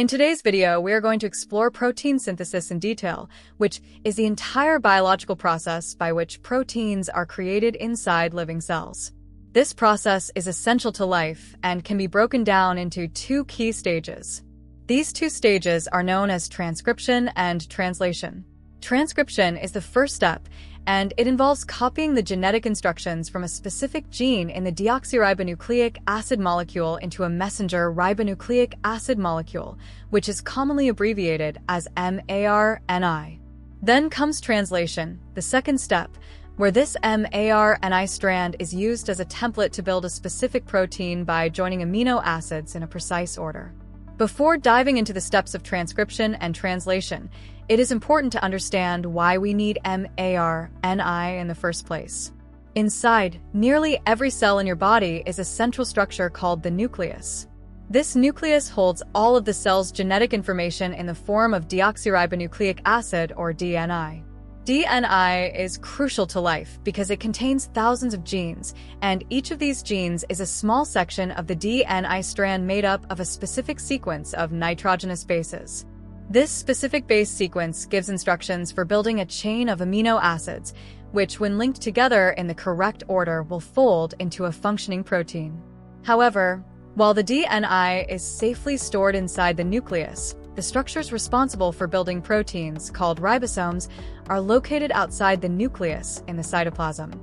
In today's video, we are going to explore protein synthesis in detail, which is the entire biological process by which proteins are created inside living cells. This process is essential to life and can be broken down into two key stages. These two stages are known as transcription and translation. Transcription is the first step, and it involves copying the genetic instructions from a specific gene in the deoxyribonucleic acid molecule into a messenger ribonucleic acid molecule, which is commonly abbreviated as mRNA. Then comes translation, the second step, where this mRNA strand is used as a template to build a specific protein by joining amino acids in a precise order. Before diving into the steps of transcription and translation, it is important to understand why we need mRNA in the first place. Inside nearly every cell in your body is a central structure called the nucleus. This nucleus holds all of the cell's genetic information in the form of deoxyribonucleic acid, or DNA. DNA is crucial to life because it contains thousands of genes, and each of these genes is a small section of the DNA strand made up of a specific sequence of nitrogenous bases. This specific base sequence gives instructions for building a chain of amino acids, which, when linked together in the correct order, will fold into a functioning protein. However, while the DNA is safely stored inside the nucleus, the structures responsible for building proteins, called ribosomes, are located outside the nucleus in the cytoplasm.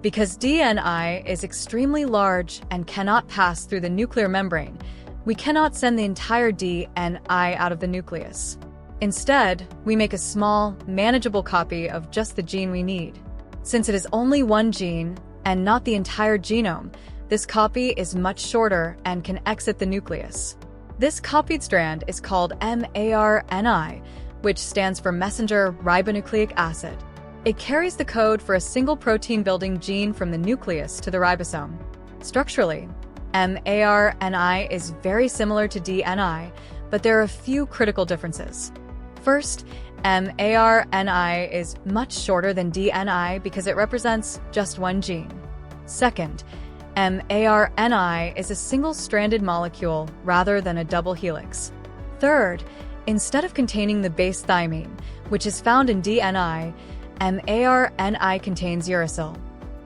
Because DNA is extremely large and cannot pass through the nuclear membrane, we cannot send the entire DNA out of the nucleus. Instead, we make a small, manageable copy of just the gene we need. Since it is only one gene, and not the entire genome, this copy is much shorter and can exit the nucleus. This copied strand is called mRNA, which stands for messenger ribonucleic acid. It carries the code for a single protein-building gene from the nucleus to the ribosome. Structurally, mRNA is very similar to DNA, but there are a few critical differences. First, mRNA is much shorter than DNA because it represents just one gene. Second, mRNA is a single-stranded molecule rather than a double helix. Third, instead of containing the base thymine, which is found in DNA, mRNA contains uracil.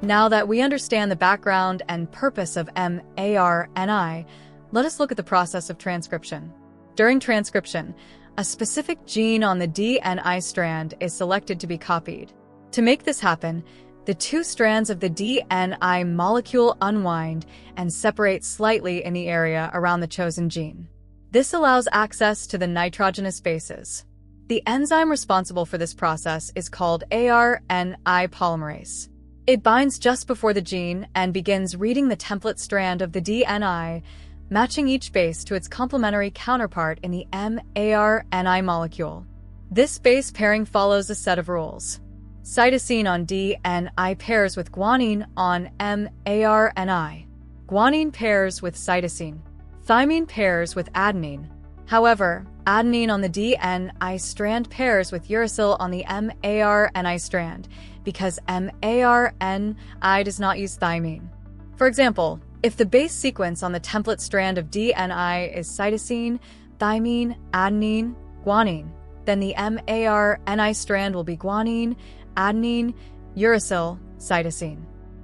Now that we understand the background and purpose of mRNA, let us look at the process of transcription. During transcription, a specific gene on the DNA strand is selected to be copied. To make this happen, the two strands of the DNA molecule unwind and separate slightly in the area around the chosen gene. This allows access to the nitrogenous bases. The enzyme responsible for this process is called ARNI polymerase. It binds just before the gene and begins reading the template strand of the DNA, matching each base to its complementary counterpart in the mRNA molecule. This base pairing follows a set of rules. Cytosine on DNA pairs with guanine on mRNA. Guanine pairs with cytosine. Thymine pairs with adenine. However, adenine on the DNA strand pairs with uracil on the mRNA strand because mRNA does not use thymine. For example, if the base sequence on the template strand of DNA is cytosine, thymine, adenine, guanine, then the mRNA strand will be guanine, adenine, uracil, cytosine.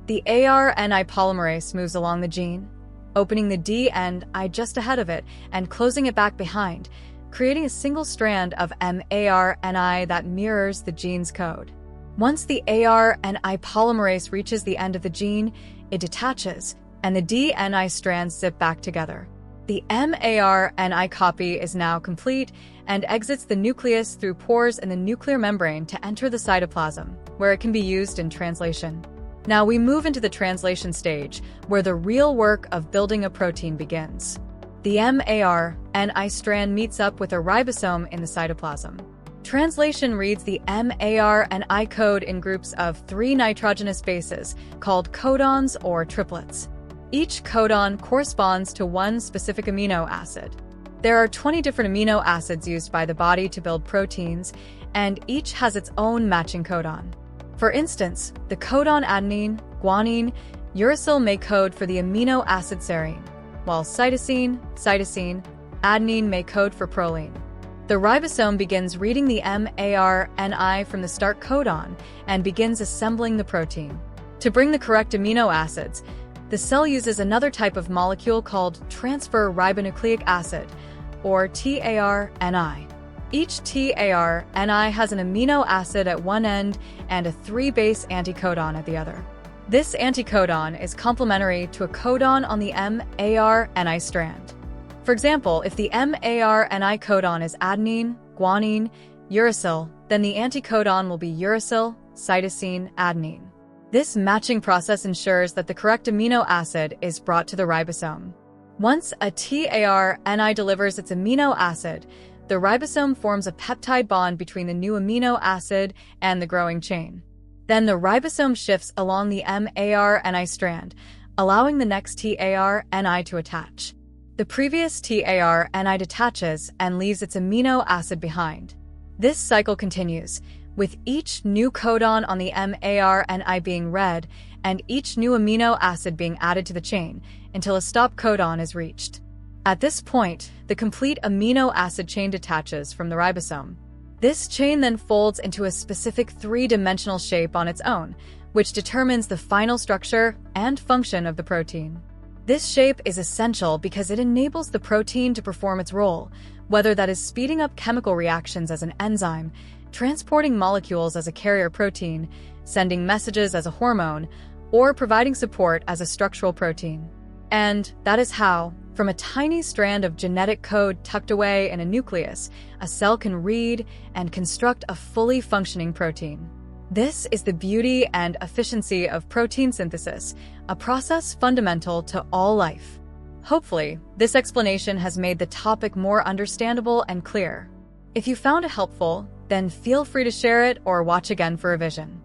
The ARNI polymerase moves along the gene, opening the DNA just ahead of it and closing it back behind, creating a single strand of mRNA that mirrors the gene's code. Once the ARNI polymerase reaches the end of the gene, it detaches, and the DNA strands zip back together. The mRNA copy is now complete and exits the nucleus through pores in the nuclear membrane to enter the cytoplasm, where it can be used in translation. Now we move into the translation stage, where the real work of building a protein begins. The mRNA strand meets up with a ribosome in the cytoplasm. Translation reads the mRNA code in groups of 3 nitrogenous bases, called codons or triplets. Each codon corresponds to one specific amino acid. There are 20 different amino acids used by the body to build proteins, and each has its own matching codon. For instance, the codon adenine, guanine, uracil may code for the amino acid serine, while cytosine, Adenine may code for proline. The ribosome begins reading the mRNA from the start codon and begins assembling the protein. To bring the correct amino acids, the cell uses another type of molecule called transfer ribonucleic acid, or tRNA. Each tRNA has an amino acid at one end and a 3-base anticodon at the other. This anticodon is complementary to a codon on the mRNA strand. For example, if the mRNA codon is adenine, guanine, uracil, then the anticodon will be uracil, cytosine, adenine. This matching process ensures that the correct amino acid is brought to the ribosome. Once a tRNA delivers its amino acid, the ribosome forms a peptide bond between the new amino acid and the growing chain. Then the ribosome shifts along the mRNA strand, allowing the next tRNA to attach. The previous tRNA detaches and leaves its amino acid behind. This cycle continues, with each new codon on the mRNA being read and each new amino acid being added to the chain until a stop codon is reached. At this point, the complete amino acid chain detaches from the ribosome. This chain then folds into a specific 3-dimensional shape on its own, which determines the final structure and function of the protein. This shape is essential because it enables the protein to perform its role, whether that is speeding up chemical reactions as an enzyme, transporting molecules as a carrier protein, sending messages as a hormone, or providing support as a structural protein. And that is how, from a tiny strand of genetic code tucked away in a nucleus, a cell can read and construct a fully functioning protein. This is the beauty and efficiency of protein synthesis, a process fundamental to all life. Hopefully, this explanation has made the topic more understandable and clear. If you found it helpful, then feel free to share it or watch again for revision.